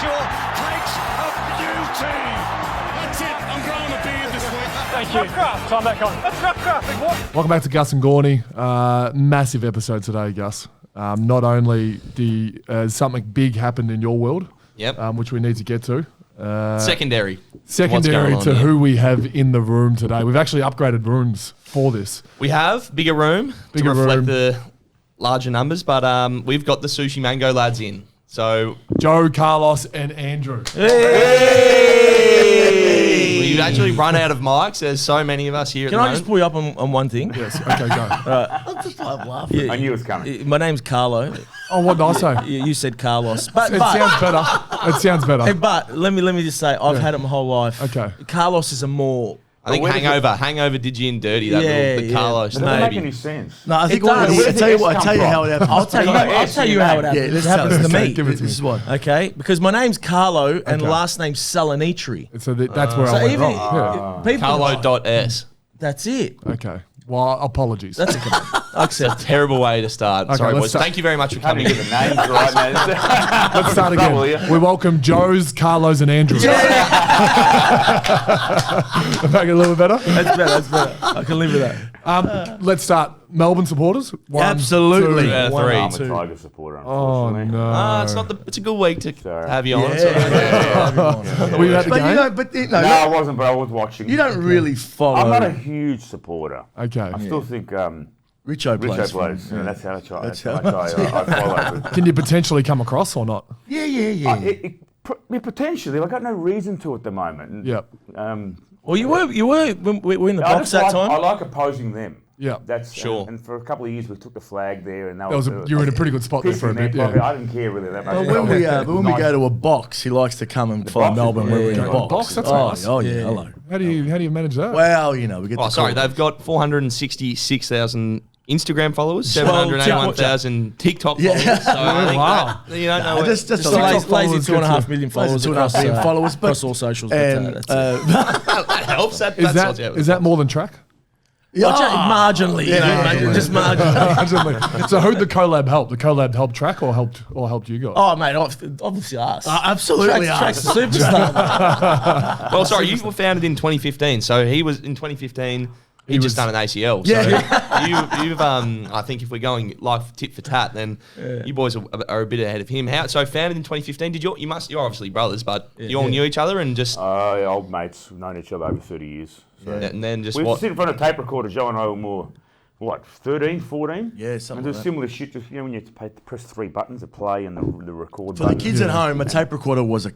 Brayshaw takes a beauty. That's it. I'm growing a beard this week. Thank you. Time back on. That's rough crafting. What? Welcome back to Gus and Gawny. Massive episode today, Gus. Not only something big happened in your world, which we need to get to. Secondary to who we have in the room today. We've actually upgraded rooms for this. We have bigger room to reflect the larger numbers, but we've got the Sooshimango lads in. So Joe, Carlos, and Andrew. Hey! We've actually run out of mics. There's so many of us here. Can I just pull you up on one thing? Yes. Okay, go. I'm just laughing. Yeah, I knew it was coming. My name's Carlo. Oh, what did I say? You said Carlos. But, It sounds better. It sounds better. Hey, but let me just say, I've had it my whole life. Okay. Carlos is a more... I think Hangover did you in dirty. The Carlos. It doesn't make any sense. No, I think I'll tell you how it happened. I'll tell you how it happened. Yeah, it happens to me. Give it to me. This is what. Okay, because my name's Carlo and last name's Salinitri. So that's where I went wrong. People Carlo.s. That's it. Okay. Well, apologies. That's a It's a terrible way to start. Okay, Sorry, let's boys. start. Thank you very much for coming. Get the names right, man. Let's start again. We welcome Joe's, Carlos, and Andrew. Make it a little bit better. That's better. I can live with that. Let's start. Melbourne supporters. One, Absolutely. two. Yeah, three. I'm a Tiger supporter, Oh unfortunately. no! It's a good week to have you on. Were you at the game? No, I wasn't, but I was watching. You don't really follow. I'm not a huge supporter. Okay. I still think Richo plays. Yeah, that's how I try. I follow. Can you potentially come across or not? Potentially, I got no reason to at the moment. Yep. Well, you were when we were in the box that time. I like opposing them. Yeah. That's Sure. And for a couple of years, we took the flag there, and You were in a pretty good spot there for a bit. Yeah. I didn't care really that much. But when we go to a box, he likes to come and follow box, Melbourne when we're in a box. Box, that's nice. Oh yeah, hello. How do you manage that? Well, we get. Oh, sorry, they've got 466,000 Instagram followers, 781,000 TikTok followers. So I think you don't know. Just a lazy 2.5 million followers across all socials. And that helps. Is that more than track? Marginally, just marginally. Marginally. So who'd the collab help? The collab helped track or helped you guys? Oh, mate, obviously us. Absolutely Track's a superstar. Well, sorry, you were founded in 2015. So he was in 2015. He just done an ACL. So you've I think if we're going like tit for tat, then you boys are a bit ahead of him. So founded in 2015. You're obviously brothers, but you all knew each other and just old mates, known each other over 30 years. So. And then just we sit in front of a tape recorder, Joe and I were more, 13, 14? Yeah, something and like similar shit, just, when you press 3 buttons to play and the record For button. the kids at home, a tape recorder was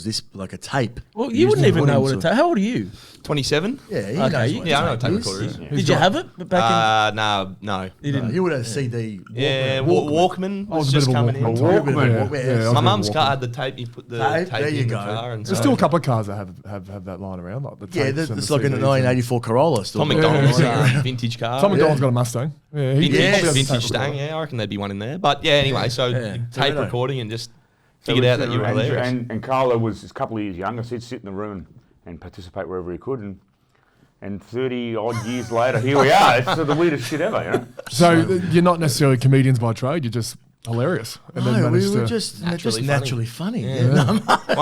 this like a tape. Well, you wouldn't even know what a tape. How old are you? 27. Yeah, Okay, knows what I a know what a tape tape recorder is. Did you have it back No. You didn't. You would have a CD. Yeah, Walkman was a bit just of a coming Walkman. in. My mum's car had the tape. You put the tape There you in the go. car. And There's still a couple of cars that have that lying around. Like the Yeah, tapes and it's the like a CDs 1984 Corolla. Still. Tom McDonald's vintage car. Tom McDonald's got a Mustang. Yeah, Vintage Stang. Yeah, I reckon there'd be one in there. But yeah, anyway, so tape recording and just figured out that you were hilarious. And Carlo was a couple of years younger, so he'd sit in the room and participate wherever he could. And 30 odd years later, here we are. It's the weirdest shit ever, So you're not necessarily comedians by trade. You're just hilarious. And No, we were just just naturally funny. Well,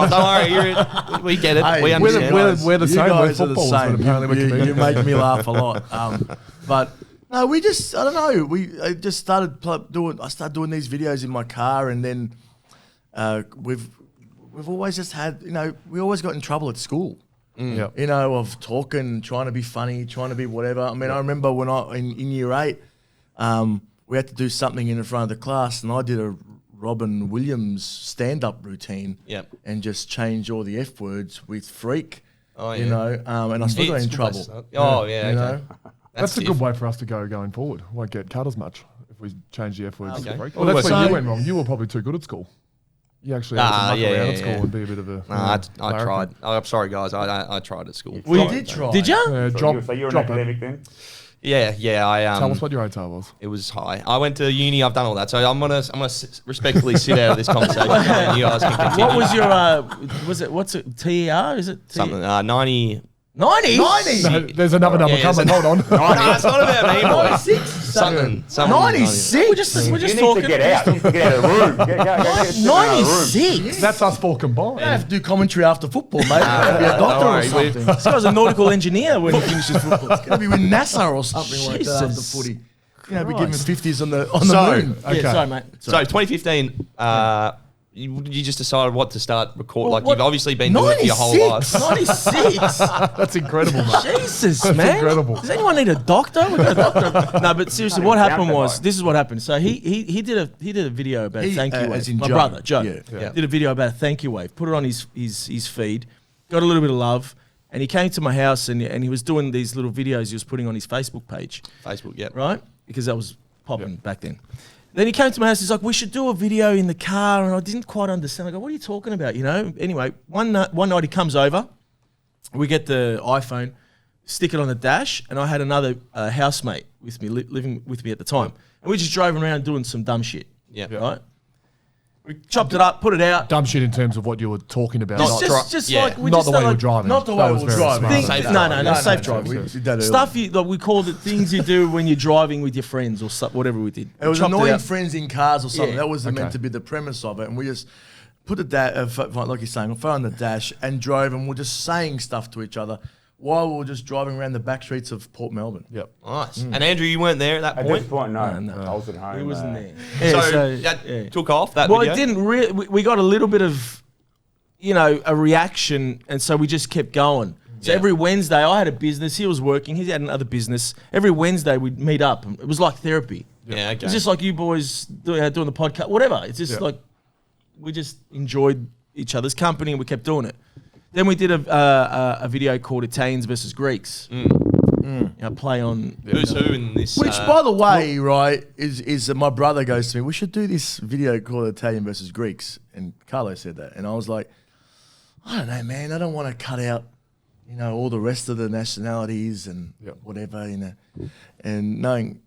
don't worry, we get it. Hey, We understand. we're the You same. We're guys are the footballers, same. but apparently we're You comedians. make me laugh a lot. But no, we just, I don't know. I just started doing. I started doing these videos in my car, and then we've always just had. We always got in trouble at school. Yep. Of talking, trying to be funny, trying to be whatever. I mean, I remember when in year 8, we had to do something in front of the class, and I did a Robin Williams stand-up routine. Yep. And just change all the F words with freak. Oh, yeah. And I still got in trouble. Oh, yeah, You okay. know? That's a good way for us to go going forward. Won't get cut as much if we change the F words to Okay. freak. Well, that's where So- you went wrong. You were probably too good at school. You actually had to muck around at school and be a bit of a... I tried. Oh, I'm sorry, guys. I tried at school. We did try. Did you? So you're an academic then? Yeah. Tell us what your ATAR was. It was high. I went to uni. I've done all that, so I'm gonna respectfully sit out of this conversation. And you guys can continue. What was your? What's it? TER? Is it Something 90. 90? No, there's another number coming. there's Hold on. No, it's not about me, boys. Something. 96. We're just You need talking. to get out. You need to get out of the room. Get out of the room. 96. That's us four combined. I have to do commentary after football, mate. Be a doctor or something. This guy's a nautical engineer when he finishes football. Going to be with NASA or something like that after Jesus footy. You know, be giving 50s on the moon. Okay. Yeah, sorry, mate. So 2015, you just decided what to start record. Well, Like what- you've obviously been doing it for your whole life. 96. That's incredible, mate. Jesus, That's man. incredible. Does anyone need a doctor? We got a doctor. No, but seriously, what happened was this is what happened. So he did a video about a thank you wave. as in My Joe. brother Joe Yeah. did a video about a thank you wave. Put it on his feed. Got a little bit of love, and he came to my house and he was doing these little videos he was putting on his Facebook page. Facebook, yep. Right, because that was popping back then. Then he came to my house. He's like, "We should do a video in the car," and I didn't quite understand. I go, "What are you talking about?" You know. Anyway, one night he comes over. We get the iPhone, stick it on the dash, and I had another housemate with me living with me at the time, and we just drove around doing some dumb shit. Yeah. Right. We chopped it up, put it out. Dumb shit in terms of what you were talking about. Just yeah. like we Not just the way started you were like- driving. Not the That way was we were very driving. smart. Things, Safe no, driving. safe driving. We did that early. Stuff like we called it things you do when you're driving with your friends or whatever we did. It was Chopped annoying out. friends in cars or something. Yeah. That was meant to be the premise of it. And we just put like you're saying, phone on the dash and drove, and we're just saying stuff to each other while we were just driving around the back streets of Port Melbourne. Yep. Nice. And Andrew, you weren't there at that At point. this point, no. No. I was at home. He wasn't there. So, that took off that Well, video. it didn't really. We got a little bit of, a reaction, and so we just kept going. So Yeah. every Wednesday, I had a business. He was working. He had another business. Every Wednesday, we'd meet up. It was like therapy. Yeah, okay. It was just like you boys doing the podcast, whatever. It's just like we just enjoyed each other's company, and we kept doing it. Then we did a video called Italians versus Greeks. Play on. Who's who in this? Which, by the way, right, is my brother goes to me, we should do this video called Italian versus Greeks. And Carlo said that. And I was like, I don't know, man. I don't want to cut out, all the rest of the nationalities and whatever, And knowing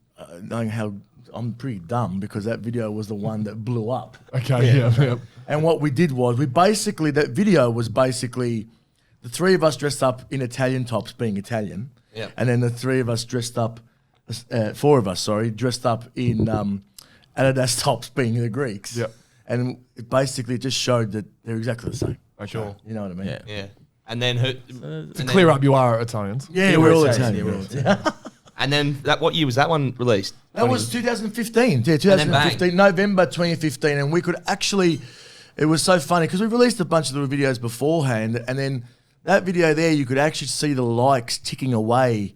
how I'm pretty dumb because that video was the one that blew up. Okay, yeah. And what we did was that video was basically the three of us dressed up in Italian tops being Italian. Yep. And then the three of us dressed up, four of us, dressed up in Adidas tops being the Greeks. Yep. And it basically just showed that they're exactly the same. Sure. You know what I mean? Yeah. Yeah. And then who? To clear up, you are Italians. Yeah, we're all Italian. We're all Italian. And then what year was that one released? That was 2015. Yeah, 2015, November 2015. And we could actually, it was so funny because we released a bunch of little videos beforehand. And then that video there, you could actually see the likes ticking away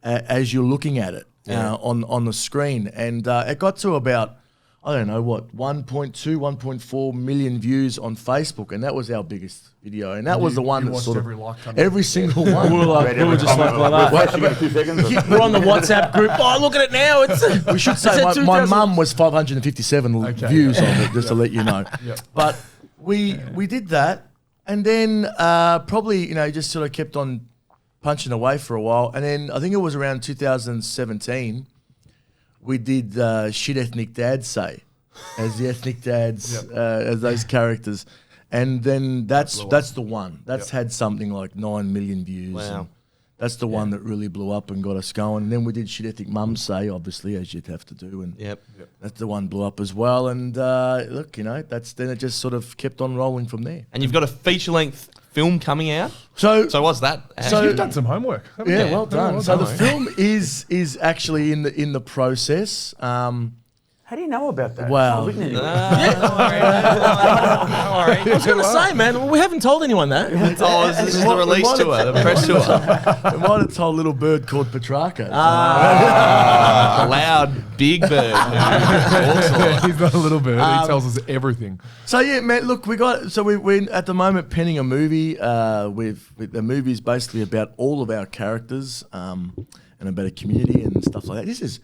as you're looking at it on the screen. And it got to about, 1.2, 1.4 million views on Facebook. And that was our biggest video. And that was the one you that watched sort of, every like come every single one. We were just like that. Flashing in 2 seconds. We're on the WhatsApp group. Oh, look at it now. It's We should say it's at my 2000. mum was 557 views on it, just to let you know. Yep. But we did that, and then probably just sort of kept on punching away for a while, and then I think it was around 2017 we did Shit Ethnic Dads Say as the ethnic dads as those characters, and then that's the one that's had something like 9 million views. Wow. And that's the one that really blew up and got us going. And then we did Shit Ethnic Mums Say, obviously, as you'd have to do. And that's the one blew up as well. And look, then it just sort of kept on rolling from there. And you've got a feature-length film coming out. So what's that? You've done some homework. haven't yeah, you? well done. Well So done, the mate. film is actually in the process. How do you know about that? Wow. It's written in- I was going to say, man, we haven't told anyone that. Oh, this is the release tour, the press tour. I might have told a little bird called Petrarca. Loud, big bird. Awesome. He's not a little bit. He tells us everything. So yeah, man. Look, we're at the moment penning a movie. The movie is basically about all of our characters and about a community and stuff like that. This is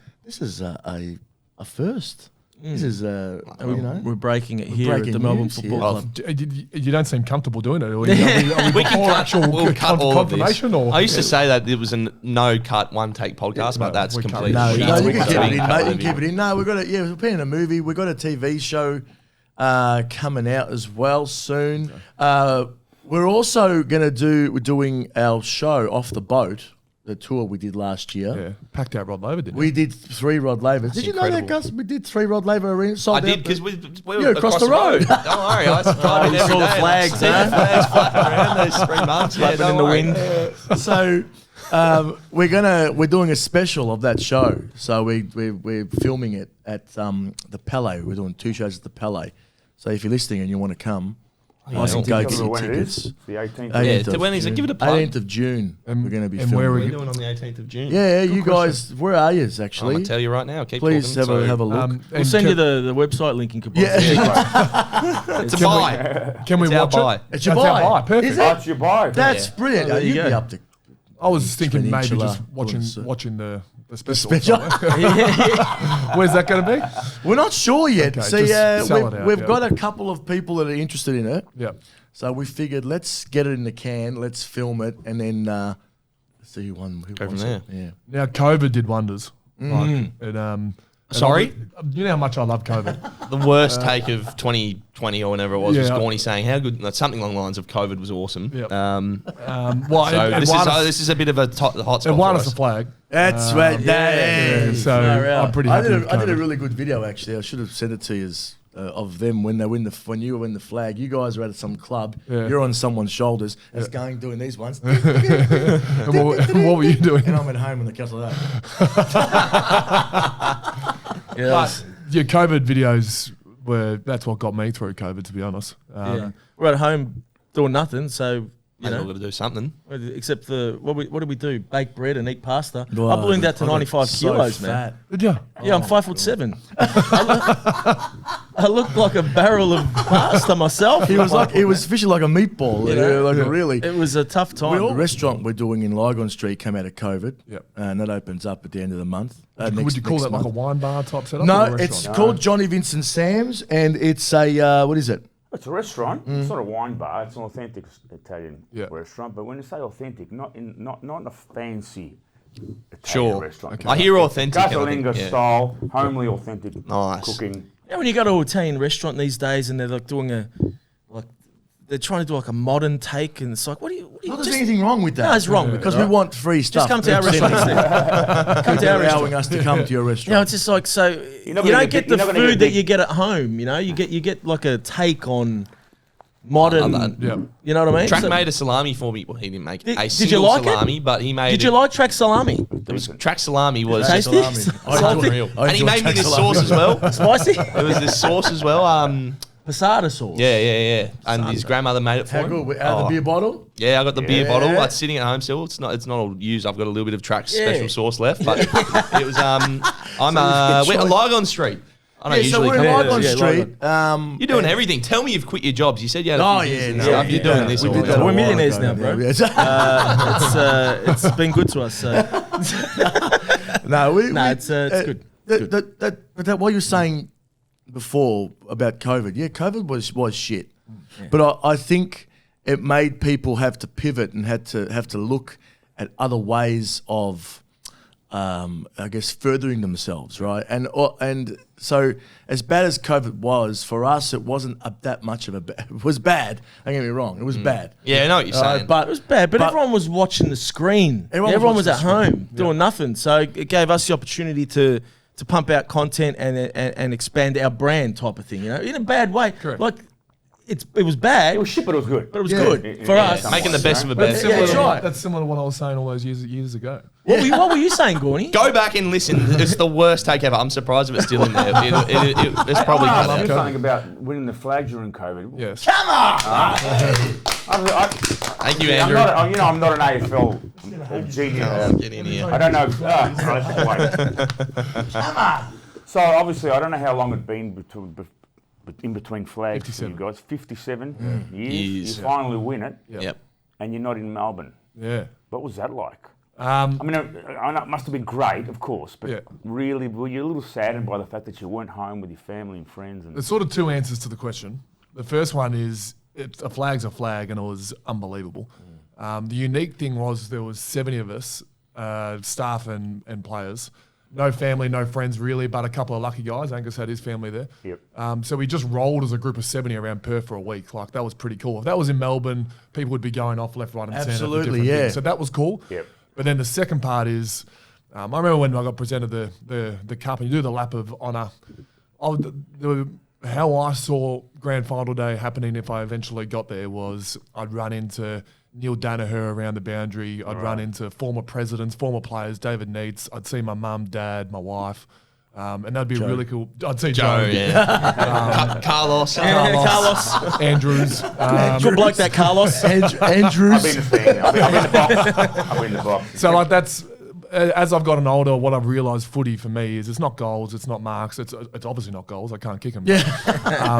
a first. This is We're breaking it here breaking at the Melbourne news Football here. Club. You don't seem comfortable doing it. Are we We before can cut, actual we'll cut all of this. confirmation? Or? I used to say that it was a no-cut, one-take podcast, but that's we cut completely it. No, shit. you We can cut keep it in, cut mate. You of can keep it in. No, we're penning a movie. We've got a TV show coming out as well soon. We're also going to doing our show Off the Boat the tour we did last year. Yeah, packed out Rod Laver, didn't We did 3 Rod Lavers. Did you know that, incredible. Gus? We did 3 Rod Laver arenas. I Sold did out. because we You're were across the road. Don't worry, I drive in you every saw the day. flags, See the huh? flags flapping around those 3 months. Yeah, Flapping don't in the worry. wind. So we're doing a special of that show. So we're filming it at the Palais. We're doing 2 shows at the Palais. So if you're listening and you want to come, I can go get your When it is, tickets. the 18th. 18th to of when is it? June. Give it a plug. 18th of June. And- We're going to be and filming. where What are are we you doing on the 18th of June? Yeah, you guys. Where are you? I'm Actually, going to tell you right now. Keep please talking. have a look. We'll send you the website link in Kabul. Yeah, It's a buy. Can we It's our watch buy. it? it's your That's our buy. buy. Perfect. Is That's it? your buy. That's Yeah. brilliant. Oh, there you You'd be go. up to I was thinking maybe Peninsula, just watching was, watching the special. special. Where's that going to be? We're not sure yet. Okay, See, just sell it out, we've yeah. got a couple of people that are interested in it. Yeah. So we figured let's get it in the can, let's film it, and then see who Go wants from there. it. Yeah. Now COVID did wonders. Like, and, Sorry? you know how much I love COVID. The worst take of 2020 or whenever it was Yeah. Gawny saying how good, something along the lines of COVID was awesome. Yep. So Well, it this won us, is a bit of a hot spot it won for us us. a flag. That's right. Yeah, so I'm pretty I happy did, with I did a COVID. really good video actually. I should have sent it to you of them when you win the flag. You guys are at some club. Yeah. You're on someone's shoulders. It's going doing these ones. And what were you doing? And I'm at home on the couch like that. But your COVID videos that's what got me through COVID, to be honest. We're at home doing nothing, so Might as well got to do something. except what do we do? Bake bread and eat pasta. Wow, I ballooned that to I got 95 so kilos, man. fat. Did you? Yeah, I'm 5'7". I look like a barrel of pasta myself. He was fishing like a meatball. You know? Like a really. It was a tough time. The restaurant we're doing in Lygon Street came out of COVID. Yep. And that opens up at the end of the month. Would you call next that like a month. wine bar type setup? No, or a it's restaurant? called Johnny Vincent Sam's, and it's a what is it? It's a restaurant. It's not a wine bar. It's an authentic Italian Yeah. restaurant. But when you say authentic, not in a fancy Italian Sure. restaurant. I hear authentic. and I think, Casalinga yeah. style, homely, authentic Nice. cooking. You know, when you go to an Italian restaurant these days and they're like doing they're trying to do like a modern take, and it's like, what do you Not there's just, anything wrong with that. No, it's wrong, because right? we want free stuff. just come to our restaurant instead. Come to our allowing restaurant. us to come to your You know, restaurant. it's just like, so you not gonna don't get get big- you're the not gonna get food that big- you get at home. You know, you get like a take on modern. love that. Yeah. You know what I mean? Track So- made a salami for me. Well, he didn't make Did- a did single you like it? salami, but he made. Did you like track salami? It was track salami was Tasty? salami. It's Salty? unreal. I And he enjoy made me track this salami. sauce as well. Spicy? There was this sauce as well. Passata sauce. Yeah. And his grandmother made it for How him. good? Out of the beer bottle? Yeah, I got the beer bottle. Yeah. It's sitting at home still. It's not all used. I've got a little bit of Track's Yeah. special sauce left, but it was we're at Lygon Street. I don't Yeah, so usually we're in come Lygon yeah, Street. You're doing everything. Tell me you've quit your jobs. You said you had a Oh few years yeah, and no, stuff. yeah, You're doing this we all did the that time. a We're while millionaires ago, now, bro. yeah. It's been good to us. So. No, it's good. But what you were saying before about COVID, yeah, COVID was shit. But I think it made people have to pivot and have to look at other ways of, I guess, furthering themselves, right? And so as bad as COVID was for us, it wasn't that much of it was bad. Don't get me wrong, it was bad. Yeah, I know what you're saying. But It was bad, but everyone was watching the screen. Everyone was was at watching the home doing nothing. So it gave us the opportunity to pump out content and expand our brand type of thing, you know, in a bad way. Correct. Like it was bad, It was shit, but it was good. but it was Yeah. good for us. Making the best of a That's best. similar, that's right. that's similar to what I was saying all those years ago. What were you saying, Gawny? Go back and listen. It's the worst take ever. I'm surprised if it's still in there. It's probably I cut love out. something about winning the flag during COVID. Yes. Thank you, I'm Andrew. I'm not an AFL genius. Get in here. I don't know. So obviously, I don't know how long it'd been in between flags for 57. you guys. 57 years. Years. You finally win it, Yep. and you're not in Melbourne. Yeah. What was that like? I mean, I know it must have been great, of course, but Yeah. really, were you a little saddened by the fact that you weren't home with your family and friends? And There's sort of two answers to the question. The first one is a flag's a flag, and it was unbelievable. The unique thing was there was 70 of us, staff and players. No family, no friends really, but a couple of lucky guys. Angus had his family there. Yep. So we just rolled as a group of 70 around Perth for a week. Like, that was pretty cool. If that was in Melbourne, people would be going off left, right, and centre. for Absolutely, different yeah. things. So that was cool. Yep. But then the second part is, I remember when I got presented the cup and you do the lap of honour. How I saw grand final day happening if I eventually got there was I'd run into Neil Danaher around the boundary. I'd run into former presidents, former players, David Neitz. I'd see my mum, dad, my wife. And that'd be really cool. I'd see Joe. Carlos. Andrews. Good bloke, that Carlos. Andrews. I've been to stand. I've been in the box. I've been in the box. So like that's as I've gotten older, what I've realised footy for me is it's not goals, it's not marks, it's obviously not goals. I can't kick them. Yeah.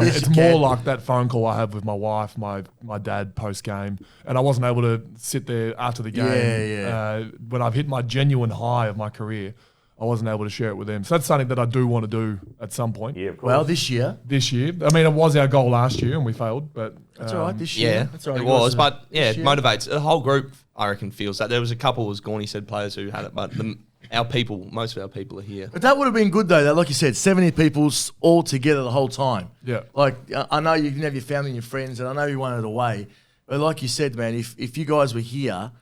It's more like that phone call I have with my wife, my dad post game, and I wasn't able to sit there after the game. When I've hit my genuine high of my career, I wasn't able to share it with them. So that's something that I do want to do at some point. Yeah, of course. Well, this year. I mean, it was our goal last year and we failed, but That's all right. This year. Yeah, That's all right. it was. But this it year. motivates. The whole group, I reckon, feels that. There was a couple, as Gawny said, players who had it, but our people, most of our people are here. But that would have been good though. That, like you said, 70 people all together the whole time. Yeah. Like I know you can have your family and your friends, and I know you wanted away. But like you said, man, if you guys were here,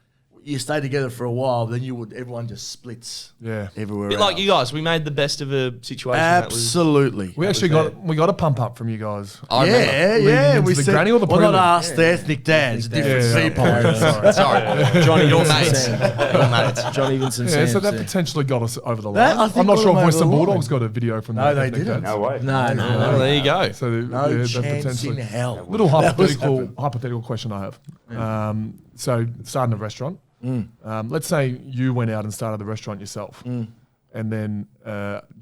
you stay together for a while, then everyone just splits. Yeah. Everywhere. A bit like else. you guys, we made the best of a situation. Absolutely. we actually we got a pump up from you guys. I remember. Leading into We the said, granny or the well, not prelim? us, the ethnic dads, different Yeah. people. Sorry, Johnny your Vincent mates. Sam. Your mates. Johnny Vincent Yeah, Sam. so that potentially got us over the That, line. I think, I'm not got sure them if over Western the line. Bulldogs got a video from No, the they ethnic didn't. dads. No way. No. Well, there you go. So No that chance potentially in hell. little That was hypothetical question I have. So starting a restaurant. Let's say you went out and started the restaurant yourself, and then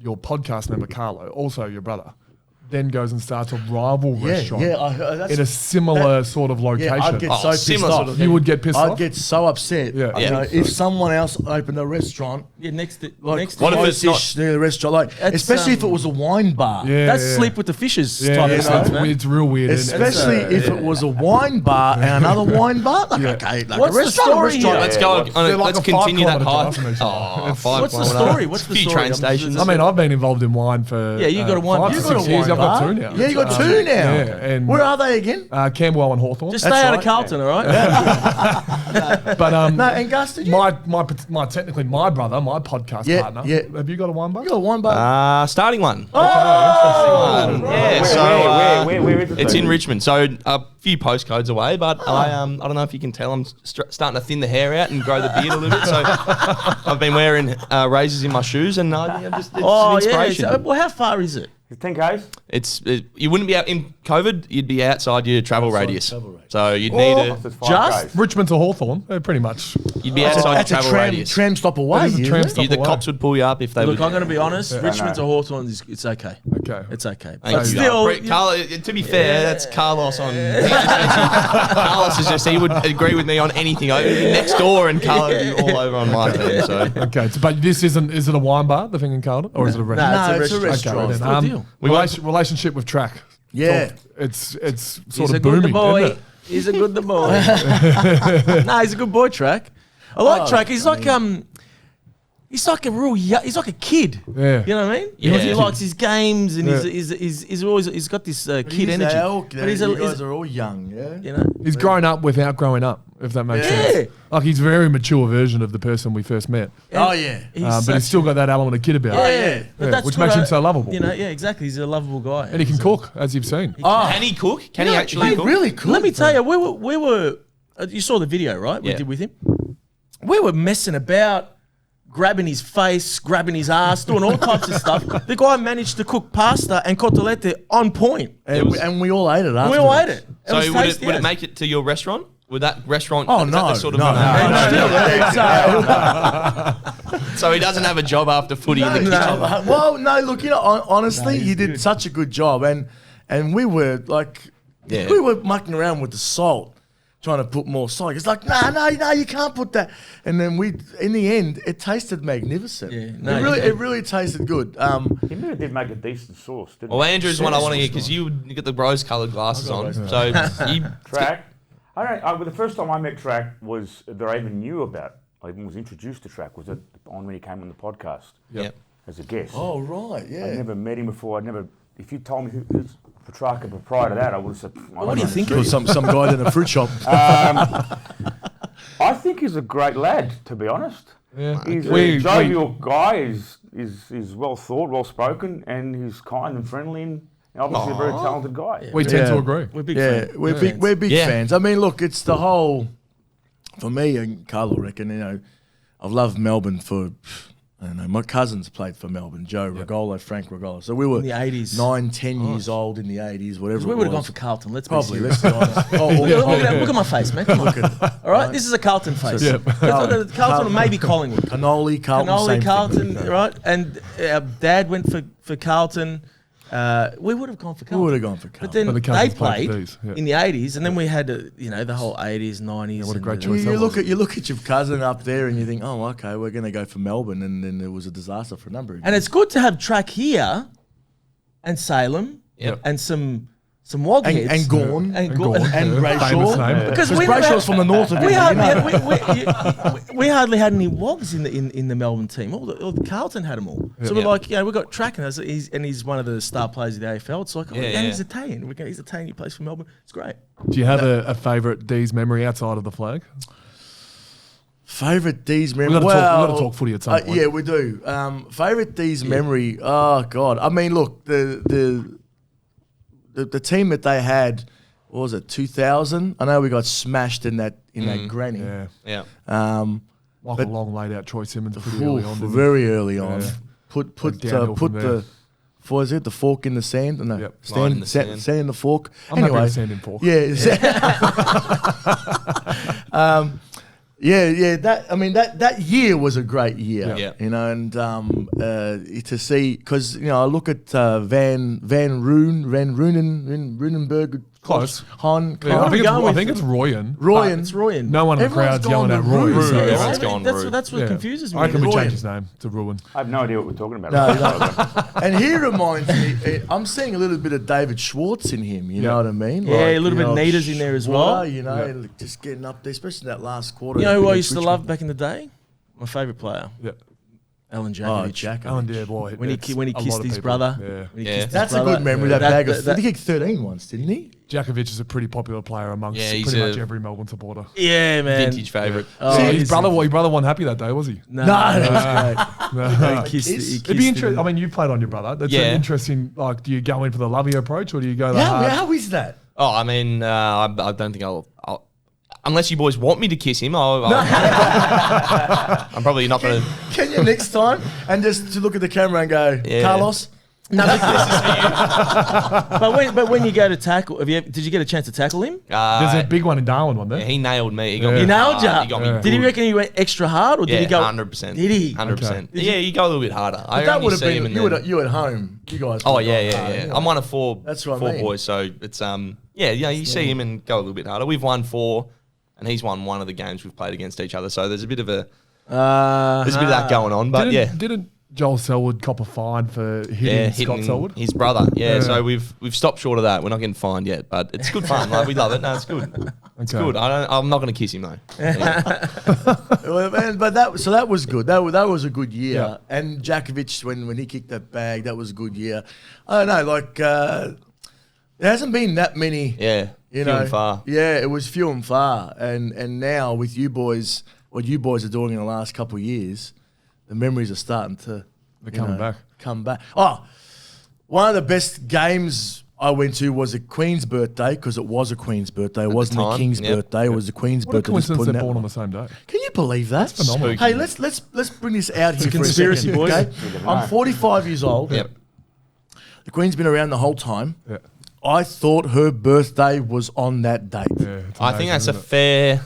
your podcast member Carlo, also your brother, then goes and starts a rival restaurant that's, in a similar sort of location. yeah, I'd get so pissed similar sort off. of thing. You would get pissed I'd off. get so upset. Yeah. You know, Yeah. if someone else opened a restaurant, Yeah, next to What if it's close-ish near the restaurant, like That's, especially if it was a wine bar. Yeah, That's yeah. sleep with the fishes Yeah, type yeah, of stuff, it's, man. it's real weird. and- Especially if it was a wine bar and another wine bar. Like, Yeah. okay, like What's a the restaurant. story restaurant. here? Let's go. They're like Let's a 5 continue that kilometre hype. drive from each other. Oh, It's- 5 What's the kilometre. story? What's the Few story? train I'm- stations. I mean, I've been involved in wine for Yeah, you got a wine 5 bar. to You got 6 a years. wine I've got bar? 2 now. Yeah, you got 2 now. Yeah, and Where are they again? Camberwell and Hawthorn. Just stay That's out right. of Carlton, all right? But No, and Gus, did you? my technically my brother, my podcast Yeah, partner. yeah. Have you got a wine bar? You got a wine bar? Starting one. Oh, Yeah, so Where is it? it's in Richmond, so a few postcodes away. But I don't know if you can tell, I'm starting to thin the hair out and grow the beard a little bit. So I've been wearing razors in my shoes, and it's Oh, an yeah. inspiration. So, well, how far is it? 10 Ks? You wouldn't be out in COVID. You'd be outside your travel radius. travel radius. So you'd need It's 5 Just Ks. Richmond to Hawthorn, pretty much. you'd be outside your That's a travel tram, radius. tram stop away. That is a isn't tram it? stop. The away. cops would pull you up if they Look, would. I'm going to be honest. Richmond to know. Hawthorn, it's okay. Okay. It's okay. Thank But you. still, To be fair, that's Carlos on. Carlos is just, he would agree with me on anything. I'd be next door and Carlos would be all over on my team. So Okay, but this isn't. Is it a wine bar? The thing in Carlton, or is it a restaurant? No, it's a restaurant. then, Good deal. relationship with track. Yeah. It's he's sort a of good booming. boy. Isn't it? He's a good boy. Nah, he's a good boy, Track. I like Track. He's like he's like a real he's like a kid. Yeah. You know what I mean? Yeah. He likes his games and Yeah. he's always he's got this kid He's energy. but he's you a, guys are all young, yeah? you know. He's grown up without growing up, if that makes Yeah. sense. Like he's a very mature version of the person we first met, Oh, yeah. but he's still got that element of kid about yeah, it. yeah. Yeah, That's which good, makes him so lovable. You know, yeah, exactly. He's a lovable guy. And he can cook, as you've seen. can he cook? Can he actually He cook? really cool. Let me tell you, we were you saw the video, right? We Yeah. did with him. We were messing about, grabbing his face, grabbing his ass, doing all types of stuff. The guy managed to cook pasta and cotolette on point. And we all ate it after. We all ate it. So was would tasty it as. make it to your restaurant? Would that restaurant? Oh, is that no. the sort of No. So he doesn't have a job after footy in the kitchen. Well, no, look, you know, honestly, he did such a good job. And we were like, Yeah. we were mucking around with the salt, trying to put more salt. It's like, no, you can't put that. And then in the end, it tasted magnificent. Yeah, no, it really tasted good. He really did make a decent sauce, didn't Well, he? Andrew's one I want to get because you get the rose-coloured glasses on. So you, Track. I don't. The first time I met Track was that I even knew about. I even was introduced to Track was on when he came on the podcast Yep. as a guest. Oh, right, yeah. I'd never met him before. If you told me who's Petrarca, but prior to that, I would have said. What do you think? Or some guy in a fruit shop. I think he's a great lad, to be honest. Yeah. He's We- a jovial guy. He's well thought, well spoken, and he's kind and friendly, and obviously a very talented guy. We tend to agree. We're big Yeah, fans. we're big Yeah. fans. I mean, look, it's the whole. For me, and Carl will reckon, I've loved Melbourne for. I don't know. My cousins played for Melbourne. Joe Regolo, Frank Regolo. So we were In the 80s. 9, 10 years old in the 80s, whatever. We it would have gone was. for Carlton. Let's Probably. be Let's serious. be honest. Look at my face, man. Come on. All right, this is a Carlton face. Yeah. Carlton or maybe Collingwood. Cannoli, Carlton, same Carlton, thing. right? And our dad went for Carlton. We would have gone for Carlton. We would have gone for But Carlton. then But the they Cousins played played for these, yeah. in the 80s, and then we had the whole 80s, 90s. what a and great the- choice. You look at your cousin up there and you think, oh, okay, we're going to go for Melbourne, and then it was a disaster for a number of years. And it's good to have track here, and Salem, Yep. and some wogheads. and Gorn. And Gorn. Gorn. And Famous Brayshaw. name. Because Because we never- Brayshaw's from the north of we England. hardly, we hardly had any wogs in the Melbourne team. All the Carlton had them all. So we're Yeah. like, we got track, and he's one of the star players of the AFL. It's like, Yeah, he's yeah. Italian. He's Italian. He plays for Melbourne. It's great. Do you have a favourite D's memory outside of the flag? Favourite D's memory? We've got to talk footy at some point. Yeah, we do. Favourite D's memory? Oh, God. I mean, look, the team that they had, what was it, 2000? I know we got smashed in that granny. Yeah. Yeah. Michael Long laid out Troy Simmons pretty early on. didn't he? Very early on. Yeah. Put downhill from there. the fork in the sand? No, Yep. Line in the sand. sand in the fork. I'm happy with sand in fork. Yeah. That year was a great year. Yeah. And to see, because I look at Van Runenberg, Close. Han, Yeah, I think going with it's Royan. Royan. It's Royan. No one in the Everyone's crowd's yelling gone at to Roy. Roy, so- yeah. Everyone's gone rude. That's what Yeah. confuses me. I reckon we Royan. change his name to Ruin. I have no idea what we're talking about. No, and he reminds me. I'm seeing a little bit of David Schwartz in him. You know what I mean? Yeah, a little bit Nita's in there as well. Schwarzer, just getting up there, especially that last quarter. You know who I against used to Richmond. love back in the day? My favourite player, Yeah. Alan Oh, Jakovic. Jack. Alan Deere, boy. When he it's when he a lot kissed of his people. brother. Yeah. When he Yeah. kissed his That's a brother. good memory. Yeah. That bag of. that- Did he kick 13 once? Didn't he? Djakovic is a pretty popular player amongst Yeah, he's pretty much a- every Melbourne supporter. Yeah, man. Vintage favourite. Oh, See, he's- his brother wasn't happy that day, was he? No, that's No. He kissed, he It'd kissed It'd be him. interesting. I mean, you played on your brother. That's Yeah. an interesting. Like, do you go in for the lovey approach or do you go the hard? How is that? Oh, I mean, I don't think I'll unless you boys want me to kiss him, I'm probably not going to. Can you next time and just to look at the camera and go, Yeah. Carlos? No, but when you go to tackle, did you get a chance to tackle him? There's a big one in Darwin, wasn't there? Yeah, he nailed me. He got Yeah. me He nailed hard. ya? He got me. Yeah. Did he reckon he went extra hard, or did Yeah, he go 100%. Did he? 100%. Okay. Yeah, you go a little bit harder. I That only would have see him been and then- you at home. You guys. Oh would have yeah, gone yeah, hard, yeah. I'm one of four. That's what I four mean. boys, so it's yeah. You see him and go a little bit harder. We've won 4, and he's won one of the games we've played against each other. So there's a bit of that going on. But Didn't Joel Selwood cop a fine for hitting Scott Selwood? his brother. Yeah, Yeah. so we've stopped short of that. We're not getting fined yet, but it's good fun. Like, we love it. No, it's good. It's Okay. good. I'm not going to kiss him though. Well, man, but that was good. That was a good year. Yeah. And Djakovic, when he kicked that bag, that was a good year. I don't know, like there hasn't been that many. Yeah, You few know, and far. Yeah, it was few and far, and now with you boys, what you boys are doing in the last couple of years, the memories are starting to come back. Oh, one of the best games I went to was a Queen's birthday because it was a Queen's birthday. It wasn't a time, King's yep. birthday. It was the Queen's What a birthday. Just coincidence putting they're that born on one. the same day. Can you believe that? That's phenomenal. Hey, let's bring this out here for a conspiracy, second, boys. okay? I'm 45 years old. Yep. The Queen's been around the whole time. Yeah. I thought her birthday was on that date. Yeah, it's I think amazing, that's a isn't it? fair.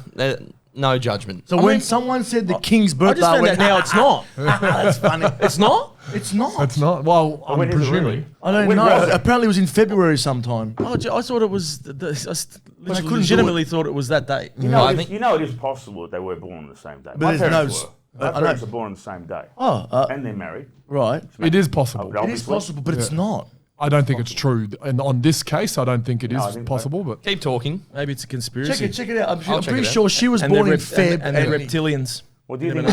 No judgment. So when someone said the King's I birthday, just found went, out now it's not. that's funny. It's not. It's not. It's not. Well, I'm when is it presuming. really? I don't When know. was it? Apparently, it was in February sometime. Oh, I thought it was. I couldn't do legitimately thought it was that day. You know, I it is, think- you know, it is possible that they were born on the same day. But My there's parents no- were. I My know. parents were born on the same day, Oh, and they're married. right. It is possible. It is possible, but it's not. I don't think it's true. And on this case, I don't think it is I think possible. But Keep talking. Maybe it's a conspiracy. Check it out. I'm check pretty it out. sure she was And born they're in Feb. and they're reptilians. What do you think?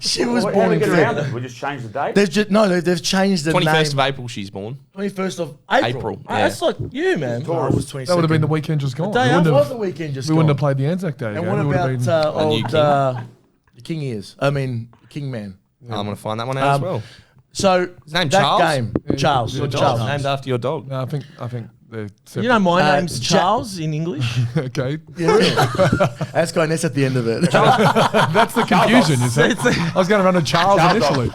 She was How born do we in get around Feb. it? We just changed the date. They've changed the 21st of name. April she's born. 21st of April. April, Oh, yeah. that's like you, man. I was 22nd. That would have been the weekend just gone. day We after. wouldn't Was have, the weekend just we wouldn't have gone. played the Anzac Day And game. what We would have about been, new old king. the King ears? I mean, King Man. I'm going to find that one out as well. So His name that Charles? game, Charles, Yeah, your Charles. Charles. Named after your dog. no, I think they're separate. You know, my name's Jack- Charles in English. Okay. That's got an S at the end of it. That's the confusion, you see. I was going to run a Charles initially.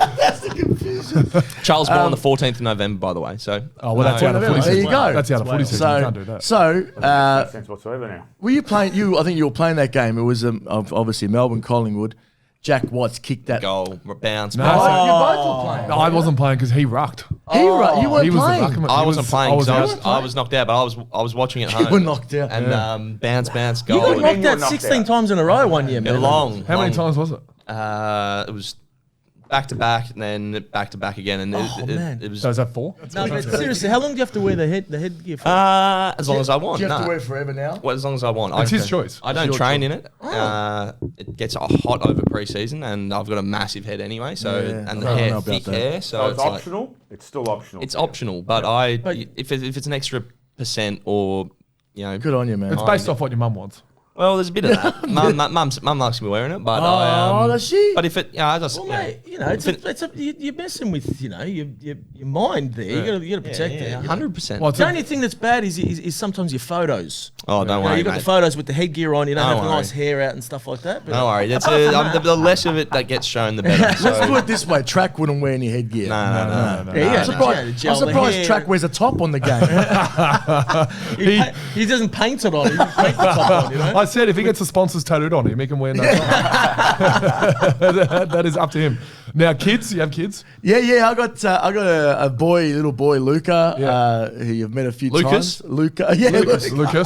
Charles born on the 14th of November, by the way. So, Oh, well, that's out of footy There you season. go. That's out of footy season. You can't do that. So, No sense whatsoever now. were you playing? I think you were playing that game. It was obviously Melbourne Collingwood. Jack Watts kicked that. goal, bounce, No, pass. Oh, you both were playing. No, I wasn't playing because he rucked. You weren't He was the playing. ruckman. I He wasn't was- playing because I was I was knocked out, but I was watching at home. You were knocked out. And bounce, You goal. got knocked you were out knocked 16 out. times in a row one year, Yeah, man. long. How many long. times was it? It was back to back, and then back to back again, and man. it was So is that 4? No, but seriously, how long do you have to wear the headgear for? as long as I want. Do you have No. to wear it forever now? Well, as long as I want. It's his choice. I don't your train choice. in it. It gets hot over pre-season, and I've got a massive head anyway. So Yeah, and I the don't know hair, about thick that. hair. So So it's it's like, optional. It's still optional. it's optional, but if it's an extra % or Good on you, man. It's based off what your mum wants. well, there's a bit of that. Mum likes me wearing it, but Oh, does she? But if it, I just Well, mate, you're messing with, your mind there. You got to protect it. 100%. Well, The only thing that's bad is sometimes your photos. Oh, don't You worry, you got mate. the photos with the headgear on. You don't Don't have the worry. nice hair out and stuff like that. But Don't worry. That's the less of it that gets shown, the better. Let's So, do it this way. Track wouldn't wear any headgear. no. Yeah, I'm yeah, surprised, gel I'm the surprised hair. Track wears a top on the game. He doesn't paint it on. He just paint the top on. You know. I said if he gets the sponsors tattooed on him, he can wear no top. That is up to him. Now, kids, you have kids? Yeah. I got a little boy, Luca. Yeah. Who you've met a few Lucas? times. Luca. Yeah, Lucas, Luca.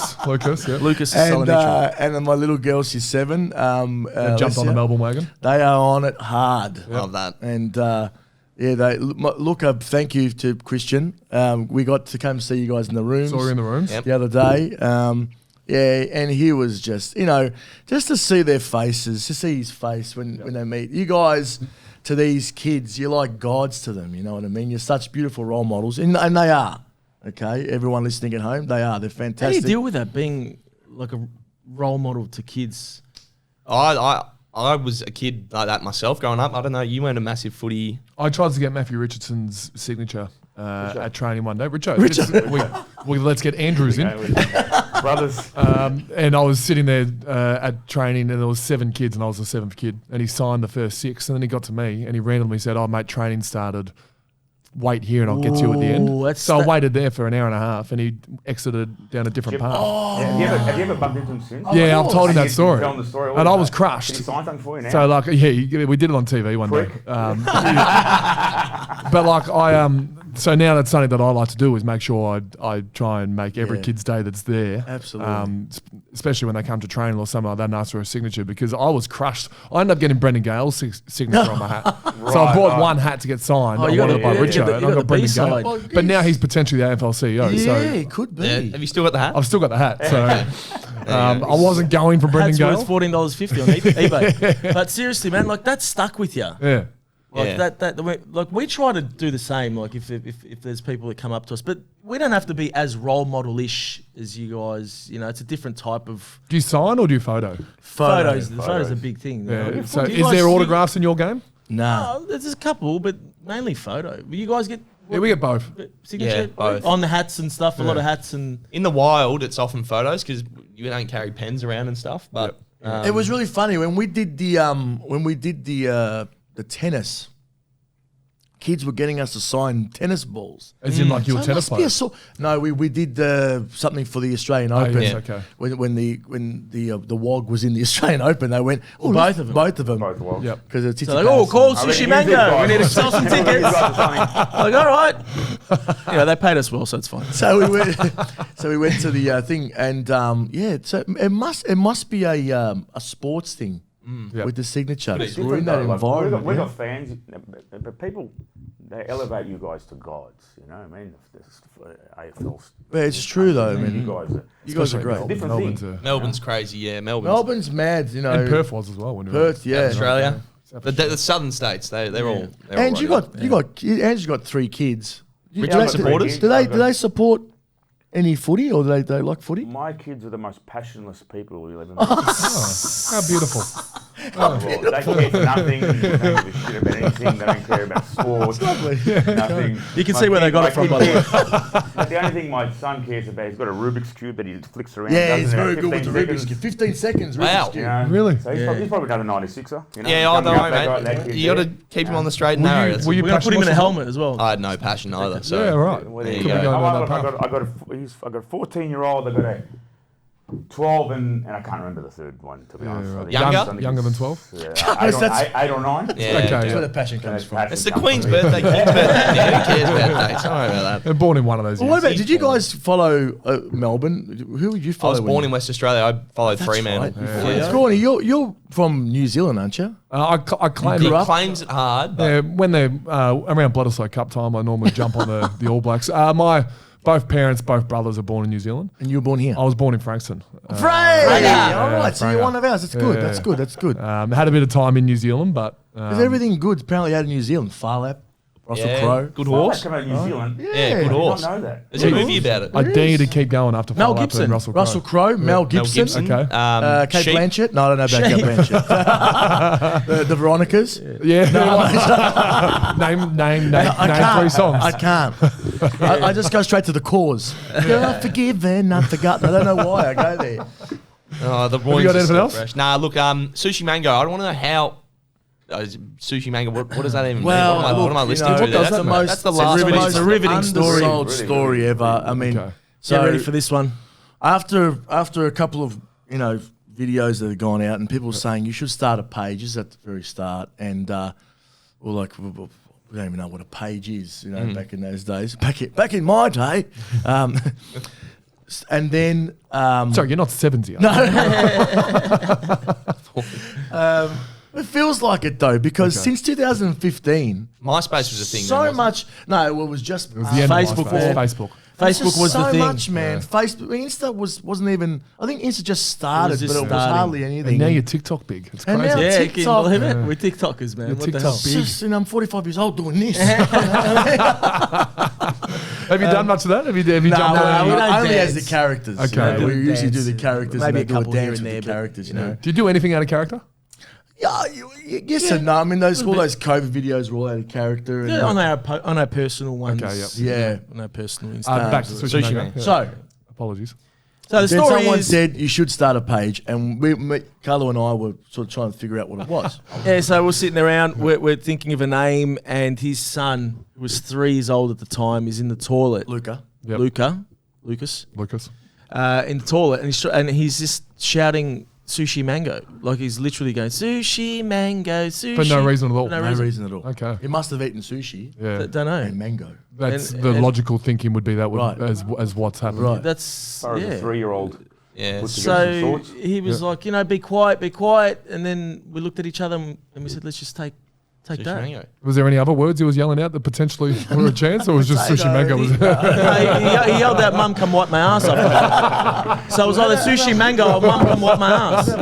yeah. Lucas is And elementary. and then my little girl, she's 7. They jumped on Alicia. the Melbourne wagon. They are on it hard. Love that. And Luca, thank you to Christian. We got to come see you guys in the rooms. Saw you in the rooms. Yep. The other day. And he was just, just to see their faces, to see his face when they meet. You guys, to these kids, you're like gods to them, you know what I mean? You're such beautiful role models, and they are, okay? Everyone listening at home, they are. They're How do you fantastic. deal with that, being like a role model to kids? I was a kid like that myself growing up. I don't know. You weren't a massive footy. I tried to get Matthew Richardson's signature at training one day. Richard. Let's get Andrews in. Brothers. And I was sitting there at training, and there was 7 kids, and I was the 7th kid. And he signed the first 6, and then he got to me, and he randomly said, "Oh, mate, training started. Wait here, and I'll get to you at the Ooh, end." that's So I that- waited there for an hour and a half, and he exited down a different path. Have you ever bumped into him since? Yeah, I've told him that And you story, tell him the story all and the I time. was Can crushed. he sign something for you now? So like, yeah, we did it on TV one day. Prick. But like so now that's something that I like to do is make sure I try and make every kid's day that's there. Absolutely. Especially when they come to training or something like that and ask for a signature, because I was crushed. I ended up getting Brendan Gale's signature on my hat. So I bought one hat to get signed. I you got wanted the- it by you got Richard, the- and you I got got the Brendan B-side. Gale. But now he's potentially the AFL CEO. yeah, So it could be. Have you still got the hat? I've still got the hat. So I wasn't going for Brendan That's worth Gale. $14.50 on eBay. But seriously, man, like that's stuck with you. Yeah. Like Yeah. like we try to do the same. Like if there's people that come up to us, but we don't have to be as role model-ish as you guys. You know, it's a different type of Do you sign or do you photo? photos. The photos are a big thing. you know. Yeah. So Do you is guys- there you- autographs in your game? Nah. Oh, there's a couple, but mainly photo. You guys get Yeah, we get both. signature Yeah, both. on the hats and stuff. A lot of hats and In the wild, it's often photos because you don't carry pens around and stuff. But It was really funny when we did the tennis. Kids were getting us to sign tennis balls. As in like you were So it tennis must be a player. no, we did something for the Australian Open. yes, okay. When the WOG was in the Australian Open, they went both of them. both of them, Both worlds. Yep. because it's so like, oh, call I mean, Sooshimango. We need to sell some tickets. You guys are Like, signing. all right. Yeah, they paid us well, so it's fine. So we went, to the thing, and so it must be a sports thing Yep. with the signature. It's We're in different that though, like, environment. We've yeah. got fans, but people they elevate you guys to gods. You know what I mean? AFL. Yeah, it's true though. I mean, You guys are great. It's a different thing. Melbourne's crazy, yeah. Melbourne's mad, you know. And Perth was as well. When Perth, yeah. Australia. The southern states, they're all. And Andrew's got 3 kids. Richmond supporters? Do they support any footy, or do they like footy? My kids are the most passionless people you'll ever meet. How beautiful. They care for nothing. They don't give a shit about anything. They don't care about sports. Nothing. You can see where they got it from, by the way. The only thing my son cares about, he's got a Rubik's Cube that he flicks around. Yeah, he's does in very about good with the 15 Rubik's Cube. 15 seconds. Wow. Rubik's Cube. You know? Really? So he's probably done a 96er. You know? Yeah, I Coming up, know, they got that mate. kid You got there. to keep him on the straight and narrow. That's- Were you We're going to put him in a passionate? helmet as well. I had no passion either. So Yeah, right. Well, There there you you go. go. Going down that I got a 14-year-old. I got a 12 and I can't remember the third one, to be honest. right. Younger? Younger than 12? Yeah, 8 or 9. Yeah, Okay. That's where the passion comes from. It's the Queen's birthday, King's birthday. Yeah, who cares about dates? Don't worry about that. They're born in one of those Well, years. what about, did you guys follow Melbourne? Who would you I follow? was when born you- in West Australia. I followed That's Fremantle. right. It's Gawny, you're from New Zealand, aren't you? I claim He grew up- claims it hard, but Yeah, when they're around Bledisloe Cup time, I normally jump on the All Blacks. My both brothers are born in New Zealand. And you were born here? I was born in Frankston. Frey! All right, so you're one of ours. That's good. Yeah. That's good. That's good. Had a bit of time in New Zealand, but Is everything good apparently out of New Zealand? Farlap, Russell yeah, Crowe. good horse. Come out of New Zealand. Yeah, good I horse. did not know that. There's a movie about it. I dare you to keep going after Mel Farlap Gibson. and Russell Crowe. Russell Crowe, Mel Gibson. Okay. Kate Sheep. Blanchett. No, I don't know about Kate Blanchett. the Veronicas. Yeah. name 3 songs. I can't. I just go straight to the cause. You're forgiven, not forgotten. I don't know why I go there. Oh, the you got anything else? Fresh. Nah, look, Sooshimango. I don't want to know how. Sooshimango. What does that even Well, mean? What am I look, listening to? that's That's the the most, that's the last riveting- piece it's a of- riveting story. undersold story ever. I mean, Okay. so Get ready for this one. after a couple of videos that have gone out and people saying you should start a page, this is at the very start, and we're like, we don't even know what a page is, back in those days. Back in my day, and then Sorry, you're not 70. it feels like it though because since 2015, MySpace was a thing. so then, wasn't much. No, it was just It was the end of Facebook MySpace. war. Facebook. Facebook was so the thing. much, man. Facebook, Insta wasn't even. I think Insta just started, just but it was starting. hardly anything. And now you're TikTok big. It's And crazy. now- Yeah, TikTok. can you believe it? We're TikTokers, man. You're What the TikTok hell? It's big. just, I'm 45 years old doing this. Have you done much of that? Have you jumped no, on? we don't only as the dance. characters. Okay. we Don't usually do dance. the characters. Maybe and a they do couple a here dance and with there, the but, characters. you know. Do you do anything out of character? Yeah, yes and no. I mean, all those COVID videos were all out of character. And Yeah, on our personal ones. Okay, yep. Yeah. On our personal Instagram. Back to Sooshimango. Sushi. Yeah. So, Apologies. So the then story someone is, said you should start a page, and Carlo and I were sort of trying to figure out what it was. yeah, so we're sitting around, we're thinking of a name, and his son, who was 3 years old at the time, is in the toilet. Luca. Yep. Lucas, Lucas. in the toilet, and he's just shouting Sooshimango, like he's literally going Sooshimango, sushi. For no reason at all. For No reason at all. Okay. He must have eaten sushi Yeah. Don't know. and mango. That's and- the and- logical thinking would be that would, Right. as what's happened. Right. That's As far as yeah. a 3-year-old. Yeah. Put together some So thoughts. he was like, be quiet, and then we looked at each other and we said, let's just take that. Sooshimango. Was there any other words he was yelling out that potentially were a chance, or was just Sooshimango? Was He yelled out, "Mum, come wipe my ass." After that. So it was either Sooshimango or "Mum, come wipe my ass." No,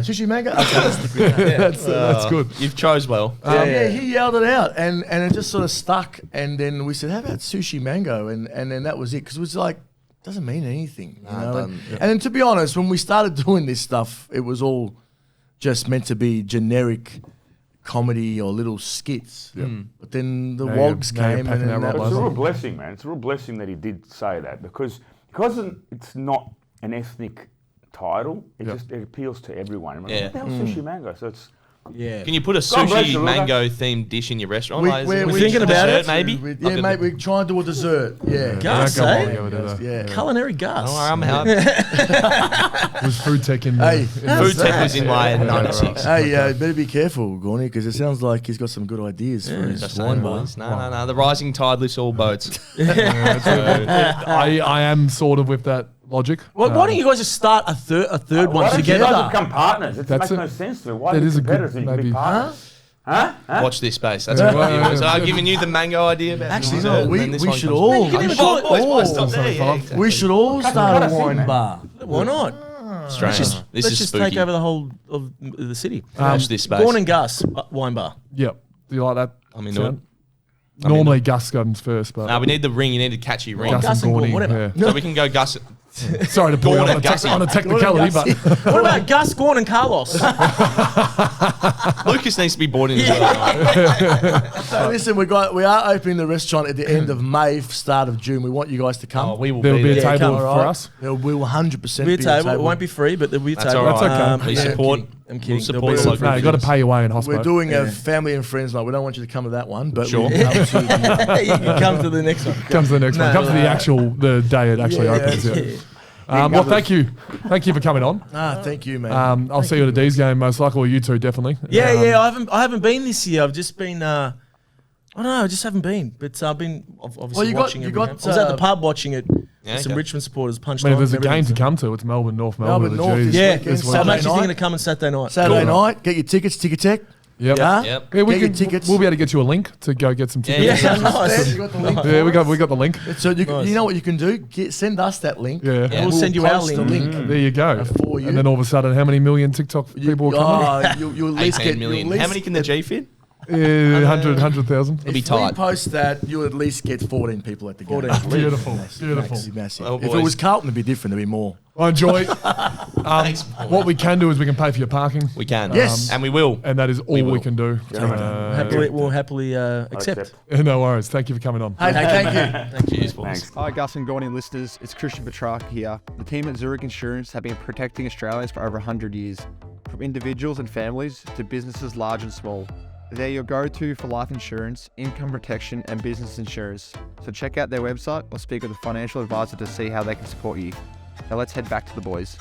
sushi mango. Okay, let's stick with that. that's good. You've chose well. Yeah, he yelled it out, and it just sort of stuck. And then we said, "How about sushi mango?" And then that was it, because it was like doesn't mean anything, you know. And then to be honest, when we started doing this stuff, it was all just meant to be generic comedy or little skits. But then the Now wogs you're came, packing and out then right that But was it's a lines. real blessing, man. It's a real blessing that he did say that because it's not an ethnic title. It appeals to everyone. Yeah. What the hell's sushi mango? So it's Yeah. Can you put a God bless sushi you, mango themed dish in your restaurant? Like, is we're it thinking about dessert, it. maybe. Yeah, mate, we're trying to do a dessert. Yeah. Gus, Don't go eh? on, go with that. Yeah. Culinary Gus. Oh, I'm out. Was food tech in Hey, Food tech was in my 96. Hey, better be careful, Gawny, because it sounds like he's got some good ideas for his Just wine saying, bar. boys. No. The rising tide lifts all boats. I am sort of with that logic. Well, why don't you guys just start a third why one don't you guys together? become partners? It That's makes it. no sense to me. Why That are you is a good- competitors when you can be maybe- partners? Watch this space. That's what I'm doing. So I've given you the mango idea. About Actually, dessert, no, and we, then this we one should comes all. You can we even should call it- Boys, all- stop there, yeah, exactly. We should all start a wine bar. Why not? Strange. This This let's is just spooky. take over the whole of the city. Watch this space. Gawny and Gus wine bar. Yep. Do you like that? I'm into sound? it. Normally Gus comes first, but No, we need the ring. You need a catchy ring. Gus Gus and and Gawny, Gawny, whatever. yeah. So we can go Gus. Sorry to put you Gawny on a, and Gussie. on a technicality, but What about Gus, Gawny and Carlos? Lucas needs to be bought in as well. So listen, we are opening the restaurant at the end of May, start of June. We want you guys to come. Oh, we will there will be be a there. table All for right. us. There will 100% Be a table. It won't be free, but there'll be a That's table. all right. That's okay. We Yeah, support. I'm kidding. We'll There'll be support some local No, you got to food. pay your way in hospital. We're doing a family and friends night. We don't want you to come to that one, but Sure. we come to you can come to the next one. Comes to the next one. No, Comes to no, the day it actually opens. Yeah. Well, thank you for coming on. thank you, man. I'll see you at a D's game most likely, or you two definitely. Yeah. I haven't been this year. I've just been. I don't know. I just haven't been. But I've been obviously Well, you got- watching. you every got, game. I was at the uh, pub watching it. Yeah, Some okay. Richmond supporters punched I mean, on. if there's a and game to everything. come to, it's Melbourne North. Melbourne North Jeez. this Yeah, weekend, so I'm Saturday actually thinking night. of coming Saturday night. Saturday Cool. night, get your tickets, Ticket Tech. Yep. Yeah. Yep. Yeah, we Get your can, tickets. We'll be able to get you a link to go get some tickets. Yeah, Yeah. nice. You got the link. Yeah, we got the link. So you, Nice. you know what you can do? Send us that link. Yeah. Yeah. We'll send you our post link. the link. There you go. For you. And then all of a sudden, how many million TikTok people will come in? You'll at least 18 get million. you'll at How least many can the G fit? 100,000. It'll be If tight. we post that, you'll at least get 14 people at the game. 14. Beautiful. Massive, Beautiful. massive. Oh, If it boys. was Carlton, it'd be different. There'd be more. I enjoy. Thanks, What we can do is we can pay for your parking, We can. Yes. And we will. and that is all we will. can do. We'll happily accept. No worries. Thank you for coming on. Hey, thank you. Cheers, boys. Thanks. Hi, Gus and Gawny listeners. It's Christian Petrarch here. The team at Zurich Insurance have been protecting Australians for over 100 years, from individuals and families to businesses large and small. They're your go-to for life insurance, income protection, and business insurers. So check out their website or speak with a financial advisor to see how they can support you. Now let's head back to the boys.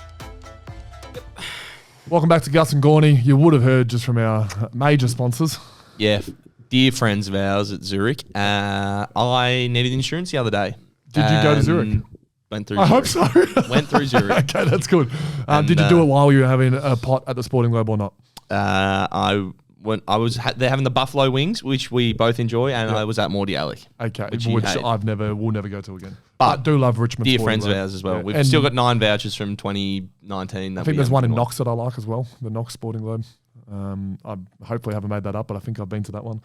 Welcome back to Gus and Gawny. You would have heard just from our major sponsors. Yeah, dear friends of ours at Zurich. I needed insurance the other day. Did you go to And Zurich? Went through. I hope Zurich. so. Went through Zurich. Okay, that's good. And, Did you do it while you were having a pot at the Sporting Globe or not? They're having the buffalo wings, which we both enjoy, and I was at Morty Alec. Okay, Which which, you hate. will never go to again. But But do love Richmond. Dear Sporting friends of Globe. ours as well. Yeah. We've And still got 9 vouchers from 2019. I think there's one in Knox that I like as well, the Knox Sporting Globe. I hopefully haven't made that up, but I think I've been to that one.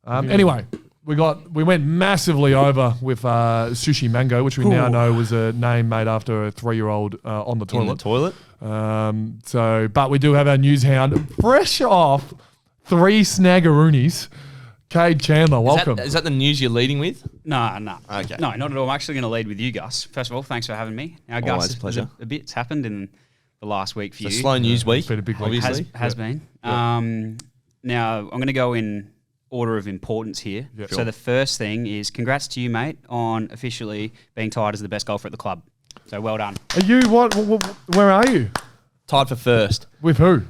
Anyway, we went massively over with Sooshimango, which we now know was a name made after a 3-year-old on the in the toilet. toilet. But we do have our news hound fresh off 3 snaggeroonies. Cade Chandler, welcome. Is that the news you're leading with? No. Okay. No, not at all. I'm actually going to lead with you, Gus. First of all, thanks for having me. Now, Always Gus, a pleasure. a bit's happened in the last week for The you. slow news week, been a big week. obviously. Has been. Now, I'm going to go in order of importance here. Yeah. So the first thing is congrats to you, mate, on officially being tied as the best golfer at the club. So well done. Are you where are you? Tied for first. With who?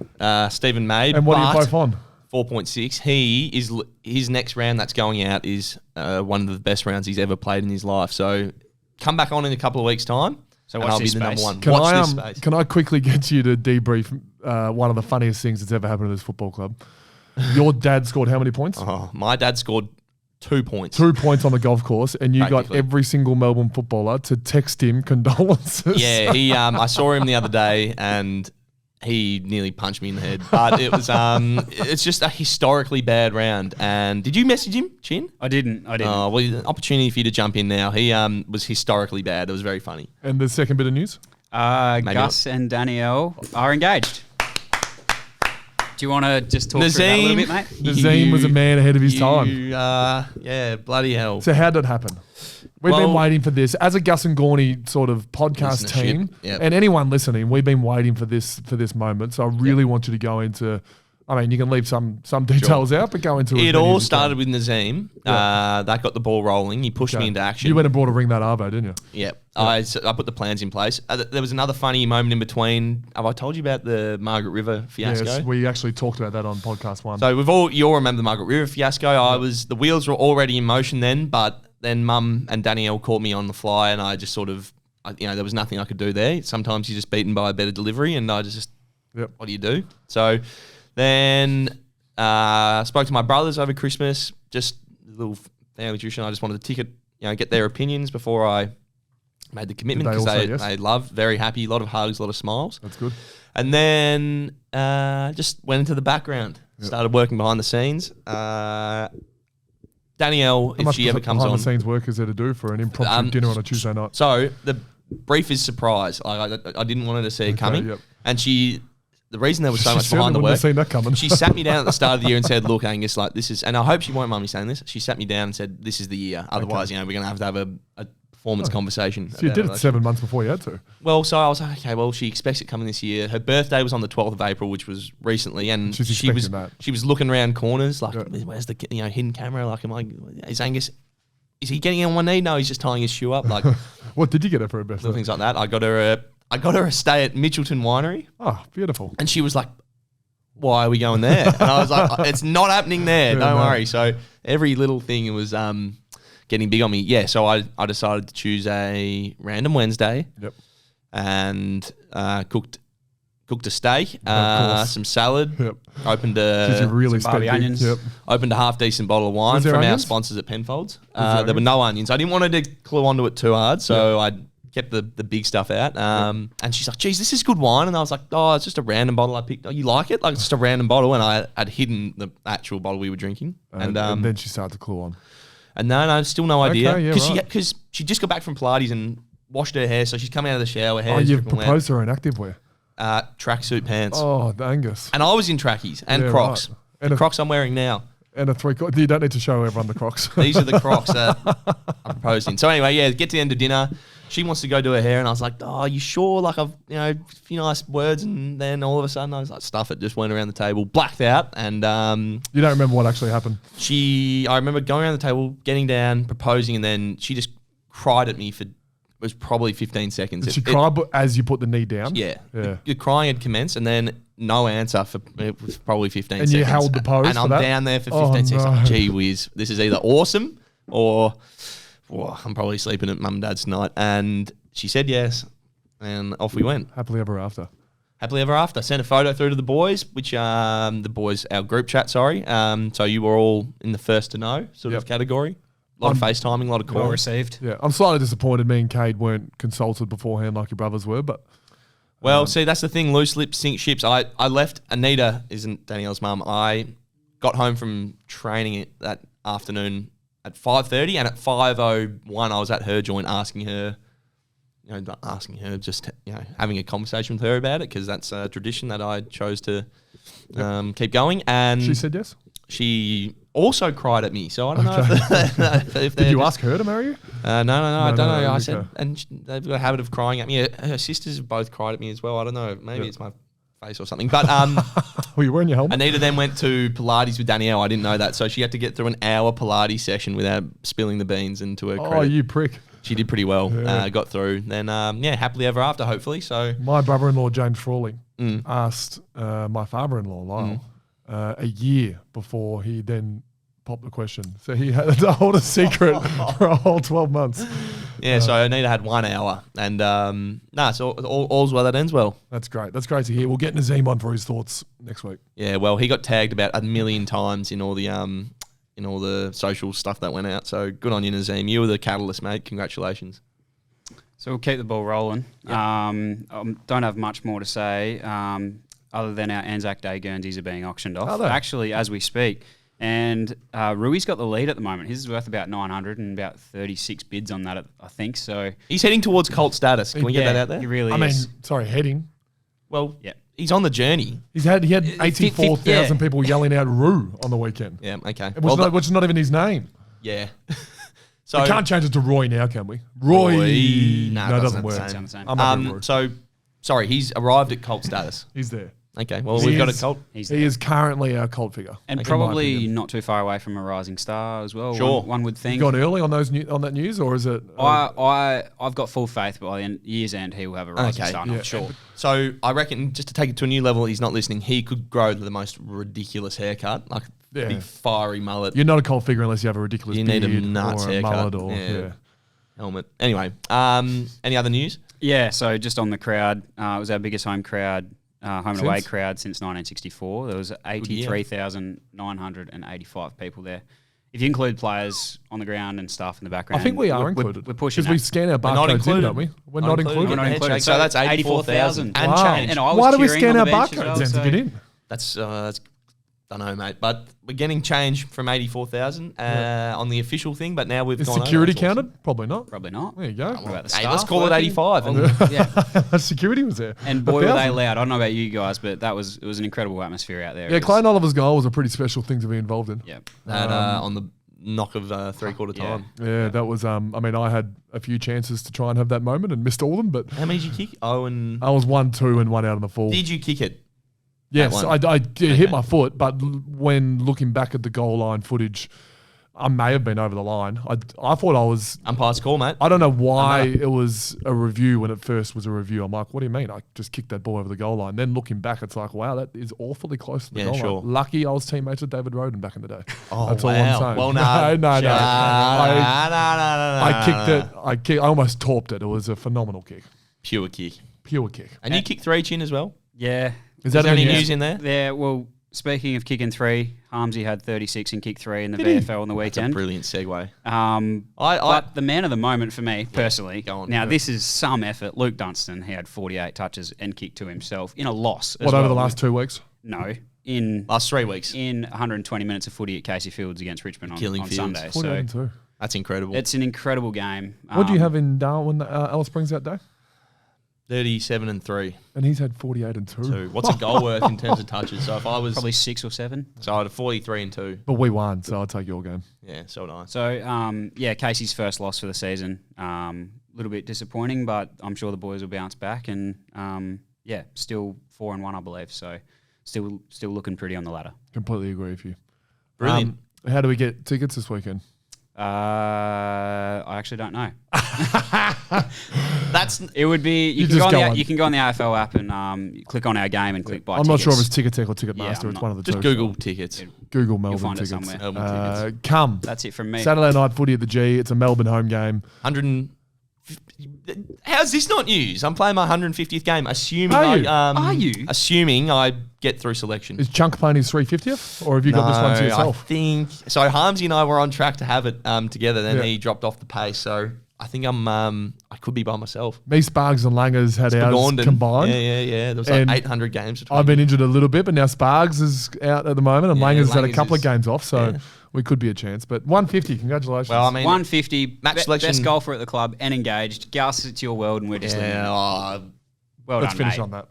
Stephen May. And what are you but both on? 4.6. His next round that's going out is one of the best rounds he's ever played in his life. So come back on in a couple of weeks' time. So and watch I'll be this the number space. one. Can Watch I this space. can I quickly get you to debrief one of the funniest things that's ever happened to this football club? Your dad scored how many points? Oh, my dad scored 2 points. 2 points on the golf course, and you got Practically. every single Melbourne footballer to text him condolences. Yeah, he. I saw him the other day, and he nearly punched me in the head. But it was. It's just a historically bad round. And did you message him, Chin? I didn't. Oh, well, an opportunity for you to jump in now. He was historically bad. It was very funny. And the second bit of news? Gus and Danielle are engaged. Do you want to just talk through that a little bit, mate? Nazim was a man ahead of his time. Yeah, bloody hell. So how did that happen? We've been Well- waiting for this as a Gus and Gawny sort of podcast Listenership, team, yep. and anyone listening. We've been waiting for this moment. So I really want you to go into. I mean, you can leave some details out, but go into It all started with Nazim. Yeah. That got the ball rolling. He pushed me into action. You went and brought a ring that arvo, didn't you? Yeah, I put the plans in place. There was another funny moment in between. Have I told you about the Margaret River fiasco? Yes, we actually talked about that on podcast 1. So you all remember the Margaret River fiasco. The wheels were already in motion then, but then Mum and Danielle caught me on the fly, and I just sort of, there was nothing I could do there. Sometimes you're just beaten by a better delivery, and I just, Yep. what do you do? So then Spoke to my brothers over Christmas. Just a little family tradition. I just wanted to get their opinions before I made the commitment Did they because all say yes? they loved, very happy, a lot of hugs, a lot of smiles. That's good. And then just went into the background, started working behind the scenes. Danielle, if she ever comes on, behind the scenes work is there to do for an impromptu dinner on a Tuesday night? So the brief is surprise. I didn't want her to see it coming, yep. and the reason there was so She much behind the certainly wouldn't work. have seen that coming. She sat me down at the start of the year and said, "Look, Angus, like this is," and I hope she won't mind me saying this. She sat me down and said, "This is the year. Otherwise, we're going to have a performance conversation." So you did it 7 months before you had to. Well, so I was like, okay, well, she expects it coming this year. Her birthday was on the 12th of April, which was recently, and She's she was expecting that. she was looking around corners like, where's the hidden camera? Like, is Angus? Is he getting on one knee? No, he's just tying his shoe up. Like, What did you get her for her birthday? little things like that. I got her a stay at Mitchelton Winery, Oh, beautiful. and she was like, "Why are we going there?" And I was like, "It's not happening there. Don't worry." So every little thing was getting big on me. Yeah, so I decided to choose a random Wednesday. Yep. And cooked a steak, course. some salad. Yep. Opened Did you a really some barbie spend big? onions. Yep. opened a half decent bottle of wine Was there from our onions? sponsors at Penfolds. there There were no onions. I didn't want her to clue onto it too hard, so I kept the big stuff out. And she's like, "Geez, this is good wine." And I was like, "Oh, it's just a random bottle I picked. Oh, you like it? Like it's just a random bottle." And I had hidden the actual bottle we were drinking. And then she started to clue on. And no, still no idea. Okay, yeah, right. Because she just got back from Pilates and washed her hair, so she's coming out of the shower. Oh, Hair's you've dripping wet. proposed her in activewear. Tracksuit pants. Oh, Angus. And I was in trackies and Yeah, Crocs. right. The And a- Crocs I'm wearing now. And a three-quarter. You don't need to show everyone the Crocs. These are the Crocs that I proposed in. So anyway, get to the end of dinner. She wants to go do her hair, and I was like, "Oh, are you sure?" Like I've, a few nice words, and then all of a sudden I was like, "Stuff it!" Just went around the table, blacked out, and You don't remember what actually happened. I remember going around the table, getting down, proposing, and then she just cried at me for it was probably 15 seconds. Did she cry as you put the knee down? Yeah. Yeah. The crying had commenced, and then no answer for it was probably 15 And seconds. you held the pose and for I'm that? down there for 15 Oh, seconds. no. Like, gee whiz, this is either awesome or I'm probably sleeping at mum and dad's tonight. And she said yes, and off we went. Happily ever after. Happily ever after. Sent a photo through to the boys, which our group chat, sorry. So you were all in the first to know sort of category. A lot of FaceTiming, a lot of Well calls. received. Yeah, I'm slightly disappointed me and Cade weren't consulted beforehand like your brothers were, but Well, see, that's the thing. Loose lips sink ships. I left. Anita isn't Danielle's mum. I got home from training it that afternoon at 5:30, and at 5:01 I was at her joint asking her, not asking her, just having a conversation with her about it, because that's a tradition that I chose to keep going. And she said yes. she also cried at me, so I don't know if Did you ask her to marry you? No, I don't know. I okay. said, and they've got a habit of crying at me. Her sisters have both cried at me as well. I don't know. Maybe it's my face or something. But Were you wearing your helmet? Anita then went to Pilates with Danielle. I didn't know that, so she had to get through an hour Pilates session without spilling the beans. And to her Oh, credit, you prick. she did pretty well. Yeah. Got through. Then happily ever after, hopefully. So My brother-in-law, James Frawley, asked my father-in-law, Lyle, a year before he then popped the question. So he had to hold a secret for a whole 12 months. yeah, so Anita had 1 hour, and so all's well that ends well. That's great. That's great to hear. We'll get Nazim on for his thoughts next week. Yeah, well, he got tagged about 1 million times in all the social stuff that went out. So good on you, Nazim. You were the catalyst, mate. Congratulations. So we'll keep the ball rolling. Don't have much more to say other than our Anzac Day Guernseys are being auctioned off. Are they? Actually, as we speak. And Rui's got the lead at the moment. His is worth about 900 and about 36 bids on that, I think. So He's heading towards cult status. Can we get that out there? He really I mean, is. sorry, heading. Well, Yeah. he's on the journey. He had 84,000 yeah. people yelling out "Roo" on the weekend. Yeah, okay. Which is not even his name. yeah. So We can't change it to Roy now, can we? Roy. Nah, No, it it doesn't doesn't work. sound the same. I'm happy with Roy. so sorry, he's arrived at cult status. He's there. Okay, well, He we've got a is- cult. He's He there. is currently our cult figure. And in my probably opinion. not too far away from a rising star as well. Sure. One would think. Gone early on that news, or is it? I've got full faith, but by the year's end, he will have a rising Okay. star. Not Yeah. sure. So I reckon, just to take it to a new level, he's not listening. He could grow the most ridiculous haircut, like Yeah. big fiery mullet. You're not a cult figure unless you have a ridiculous You beard need a nuts or a haircut. mullet or Yeah. Helmet. Anyway, any other news? Yeah, so just on the crowd, it was our biggest home crowd home and away Since? crowd since 1964. There was 83,985 people there. If you include players on the ground and stuff in the background, I think we are we're included. We're pushing because we that. scan our not barcodes in, included. don't we? We're not included. We're not Yeah, included. so that's 84,000 and Wow. change. And I was Why do we cheering scan on our the bench as barcodes well, then to so- get in? That's don't know, mate. But we're getting change from 84,000 on the official thing. But now we've Is gone over. security That's awesome. counted? Probably not. Probably not. There you go. What about the Hey, let's staff call it working? 85. Yeah. Security was there. And boy, were they 1,000. loud. I don't know about you guys, but it was an incredible atmosphere out there. Yeah, It was- Clayton Oliver's goal was a pretty special thing to be involved in. Yeah. That, on the knock of three-quarter Yeah. time. Yeah, that was. I mean, I had a few chances to try and have that moment and missed all of them, but How many did you kick? Oh, and I was 1-2 and one out on the full. did you kick it? Yes, that one? I did hit my foot, but when looking back at the goal line footage, I may have been over the line. I thought I was. Umpire's call, mate. I don't know why it was a review when it first was a review. I'm like, what do you mean? I just kicked that ball over the goal line. Then looking back, it's like, wow, that is awfully close to the Yeah, goal sure. line. Lucky I was teammates with David Roden back in the day. Oh, That's wow. all I'm saying. Well, no. no. I I kicked it. I almost torped it. It was a phenomenal kick. Pure kick. Pure kick. And you kicked 3 chin as well? Yeah. Is Is there any news? news in there? Yeah, well, speaking of kicking 3, Harmsy had 36 and kicked 3 in the Did he? VFL on the That's a weekend. brilliant segue. But the man of the moment for me, personally, go on. now Yeah. this is some effort. Luke Dunstan, he had 48 touches and kicked 2 himself in a loss. as What, over well. the last 2 weeks? No, in Last 3 weeks. in 120 minutes of footy at Casey Fields against Richmond on Killing Fields. Sunday. 48 So and 2. That's incredible. it's an incredible game. What do you have in Darwin, Alice Springs that day? 37 and 3. And he's had 48 and 2. So what's a goal worth in terms of touches? So if I was Probably 6 or 7. so I had a 43 and 2. But we won, so I'll take your game. Yeah, so did I. So, yeah, Casey's first loss for the season. A little bit disappointing, but I'm sure the boys will bounce back. And, yeah, still 4-1, I believe. So, still looking pretty on the ladder. Completely agree with you. Brilliant. How do we get tickets this weekend? I actually don't know. That's It would be you can just go go on on. you can go on the AFL app and click on our game and click buy I'm not tickets. sure if it's Ticketek or Ticketmaster. Yeah, it's I'm one of the just two. Google tickets. Google Melbourne find it tickets. somewhere. Melbourne tickets. Come. That's it from me. Saturday night footy at the G. It's a Melbourne home game. 150. How's this not news? I'm playing my 150th game, assuming Are you? Are you? Assuming I get through selection. Is Chunk playing his 350th? Or have you got this one to I yourself? think so. Harmsy and I were on track to have it together. Then Yeah. he dropped off the pace, so I think I could be by myself. Me, Spargs, and Langers had ours Begondon. combined. Yeah. There was like And 800 games between. I've been injured a little bit, but now Spargs is out at the moment, and Yeah, Langers has had a Langers couple of is- games off, so yeah. we could be a chance. But 150, congratulations. Well, I mean, 150 match selection- best golfer at the club and engaged. Gus, it's your world, and we're just living. yeah, Well let's done, finish mate. on that.